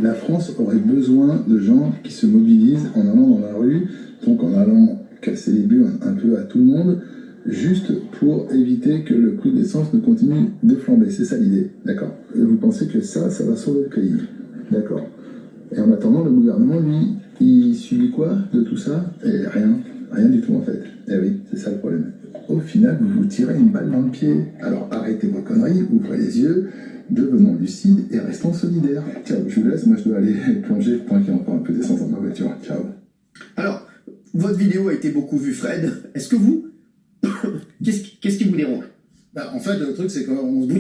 La France aurait besoin de gens qui se mobilisent en allant dans la rue, donc en allant casser les bulles un peu à tout le monde, juste pour éviter que le prix de l'essence ne continue de flamber. C'est ça l'idée, d'accord? Et vous pensez que ça va sauver le pays, d'accord? Et en attendant, le gouvernement, lui, il subit quoi de tout ça? Et rien du tout en fait. Eh oui, c'est ça le problème. Au final, vous vous tirez une balle dans le pied. Alors arrêtez vos conneries, ouvrez les yeux, devenons lucides et restons solidaires. Ciao, je vous laisse, moi je dois aller plonger tant qu'il y a encore un peu d'essence dans ma voiture. Ciao. Alors, votre vidéo a été beaucoup vue, Fred. Est-ce que vous... Qu'est-ce qui vous dérange? Bah, en fait, le truc, c'est qu'on se Vous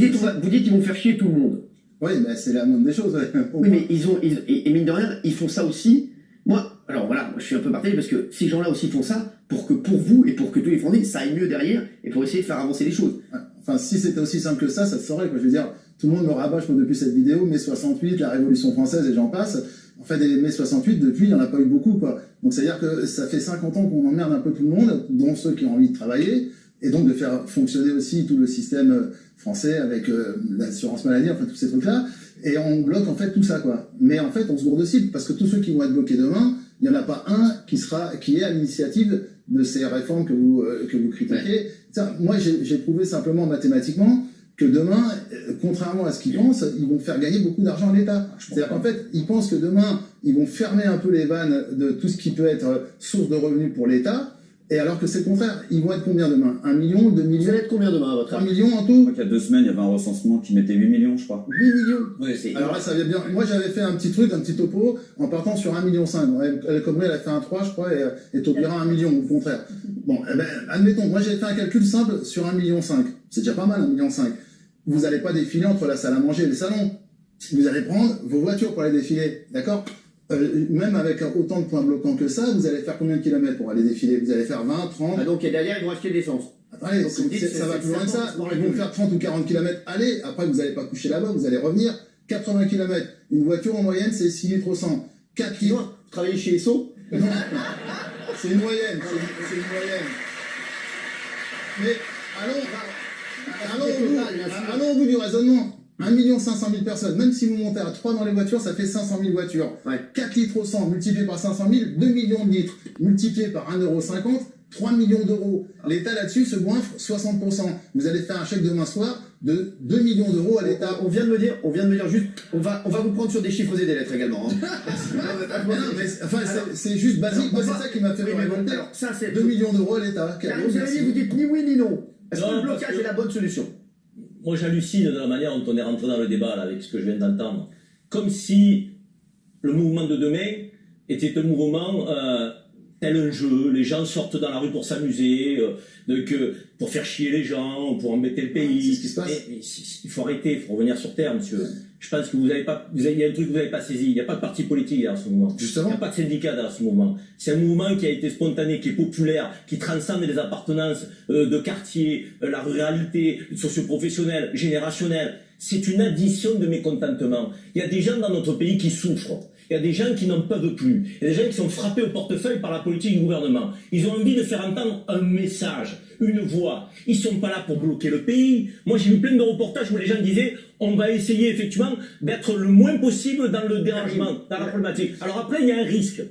dites qu'ils vont faire chier tout le monde. Oui, mais c'est la moindre des choses. Ouais. Oui, mais et mine de rien, ils font ça aussi. Moi, alors voilà, je suis un peu partagé parce que ces gens-là aussi font ça pour que pour vous et pour que tous les Français, ça aille mieux derrière et pour essayer de faire avancer les choses. Enfin, si c'était aussi simple que ça se saurait, quoi. Je veux dire, tout le monde me rabâche depuis cette vidéo, mai 68, la Révolution française et j'en passe. En fait, des mai 68, depuis, il n'y en a pas eu beaucoup, quoi. Donc, c'est-à-dire que ça fait 50 ans qu'on emmerde un peu tout le monde, dont ceux qui ont envie de travailler, et donc de faire fonctionner aussi tout le système français avec l'assurance maladie, enfin, tous ces trucs-là. Et on bloque, en fait, tout ça, quoi. Mais en fait, on se gourde aussi, parce que tous ceux qui vont être bloqués demain, il n'y en a pas un qui est à l'initiative de ces réformes que vous critiquez. Ouais. Ça, moi, j'ai prouvé simplement mathématiquement que demain, contrairement à ce qu'ils pensent, ils vont faire gagner beaucoup d'argent à l'État. C'est-à-dire qu'en fait, ils pensent que demain, ils vont fermer un peu les vannes de tout ce qui peut être source de revenus pour l'État, et alors que c'est le contraire. Ils vont être combien demain? 1 million, 2 millions? Vous allez être combien demain, à votre avis? 3 millions en tout? Il y a 2 semaines, il y avait un recensement qui mettait 8 millions, je crois. 8 millions? Oui, alors là, ça vient bien. Moi, j'avais fait un petit topo, en partant sur 1,5 million. El Khomri, elle a fait un 3, je crois, et Taubira 1 million, au contraire. Bon, eh ben, admettons, moi, j'avais fait un calcul simple sur 1,5 million. C'est déjà pas mal, 1,5 million. Vous n'allez pas défiler entre la salle à manger et le salon. Vous allez prendre vos voitures pour aller défiler, d'accord? Même avec autant de points bloquants que ça, vous allez faire combien de kilomètres pour aller défiler? Vous allez faire 20, 30... Ah, donc, et derrière, ils vont acheter de l'essence. Attendez, ça va plus loin que ça. Ils vont faire 30 ou 40 km. Allez, après, vous n'allez pas coucher là-bas, vous allez revenir. 80 km. Une voiture, en moyenne, c'est 6 litres au 100. 4 litres. Vous travaillez chez Esso? Non. C'est une moyenne. C'est une moyenne. Mais, allons au bout du raisonnement. 1 500 000 personnes, même si vous montez à 3 dans les voitures, ça fait 500 000 voitures. Ouais. 4 litres au 100 multiplié par 500 000, 2 millions de litres. Multiplié par 1,50 €, 3 millions d'euros. L'État là-dessus se goinfre 60%. Vous allez faire un chèque demain soir de 2 millions d'euros à l'État. On vient de me dire juste, on va vous prendre sur des chiffres et des lettres également. Hein. Enfin, c'est juste basique. Moi, c'est ça qui m'a fait révolter. 2 millions d'euros à l'État. Vous dites ni oui ni non. Est-ce que le blocage est la bonne solution? Moi, j'hallucine de la manière dont on est rentré dans le débat là, avec ce que je viens d'entendre. Comme si le mouvement de demain était un mouvement tel un jeu. Les gens sortent dans la rue pour s'amuser, pour faire chier les gens, pour embêter le pays. C'est ce qui se passe. Mais il faut arrêter, il faut revenir sur terre, monsieur. Je pense que il y a un truc que vous n'avez pas saisi. Il n'y a pas de parti politique dans ce mouvement. Justement. Il n'y a pas de syndicat dans ce mouvement. C'est un mouvement qui a été spontané, qui est populaire, qui transcende les appartenances de quartier, la ruralité, socio-professionnelle, générationnelle. C'est une addition de mécontentement. Il y a des gens dans notre pays qui souffrent. Il y a des gens qui n'en peuvent plus. Il y a des gens qui sont frappés au portefeuille par la politique du gouvernement. Ils ont envie de faire entendre un message, une voix. Ils sont pas là pour bloquer le pays. Moi, j'ai vu plein de reportages où les gens disaient on va essayer effectivement d'être le moins possible dans le dérangement, dans la problématique. Alors après, il y a un risque.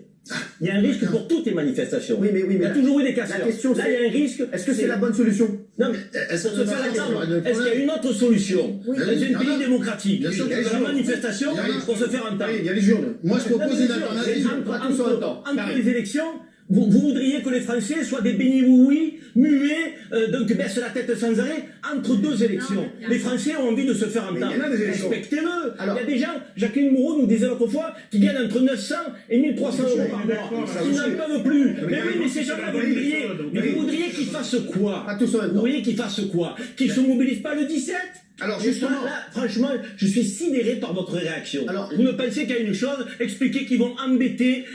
Il y a un risque pour toutes les manifestations. Oui, mais il y a toujours eu des casseurs. La question, là, il y a un risque. Est-ce que c'est la bonne solution? Non, mais est-ce qu'il y a une autre solution dans un pays démocratique? Il y a la manifestation pour se faire entendre. Il y a les urnes. Moi, je propose une alternative. Entre les élections, vous voudriez que les Français soient des bénis-oui-oui, muets, donc baissent la tête sans arrêt entre deux élections. Les Français ont envie de se faire entendre. Respectez-le. Il y a des gens, Jacqueline Moreau nous disait l'autre fois, qui gagnent entre 900 et 1300 € par mois. Ils n'en peuvent plus. Mais oui, mais ces gens-là, vous voudriez qu'ils fassent quoi? Vous voudriez qu'ils fassent quoi? Qu'ils se mobilisent pas le 17? Alors justement, là, franchement, je suis sidéré par votre réaction. Alors, vous ne pensez qu'à une chose, expliquer qu'ils vont embêter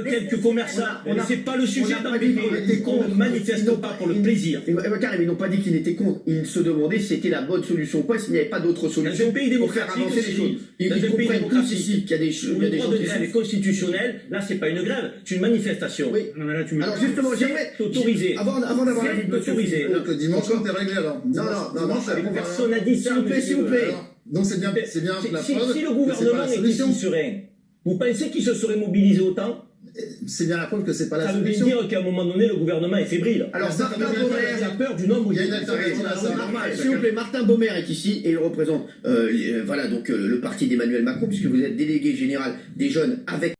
quelques commerçants. C'est pas le sujet d'embêter. On ne manifeste pas pour le plaisir. Ils n'ont pas dit qu'ils étaient contre. Ils se demandaient si c'était la bonne solution ou pas, s'il n'y avait pas d'autre solution. Dans un pays démocratique, pour faire avancer les choses. Dans un pays démocratique, qu'il y a des choses. Le droit de grève est constitutionnel. Là, c'est pas une grève, c'est une manifestation. Oui. Alors justement, j'aimerais autorisé. Avant d'avoir la vie autorisé. Donc le dimanche, t'es réglé alors. Non. Personne n'a dit ça. S'il vous plaît. Donc c'est bien la Si preuve le que c'est pas gouvernement la était solution. si serein, vous pensez qu'il se serait mobilisé autant? C'est bien la preuve que c'est pas la Ça veut bien solution. dire qu'à un moment donné, le gouvernement est fébrile. Alors, Ça, Martin Baumer, Il a peur du nombre Il y a une de... alternative à ça. normal, s'il vous plaît, Martin Baumer est ici et il représente voilà, donc, le parti d'Emmanuel Macron, puisque vous êtes délégué général des jeunes avec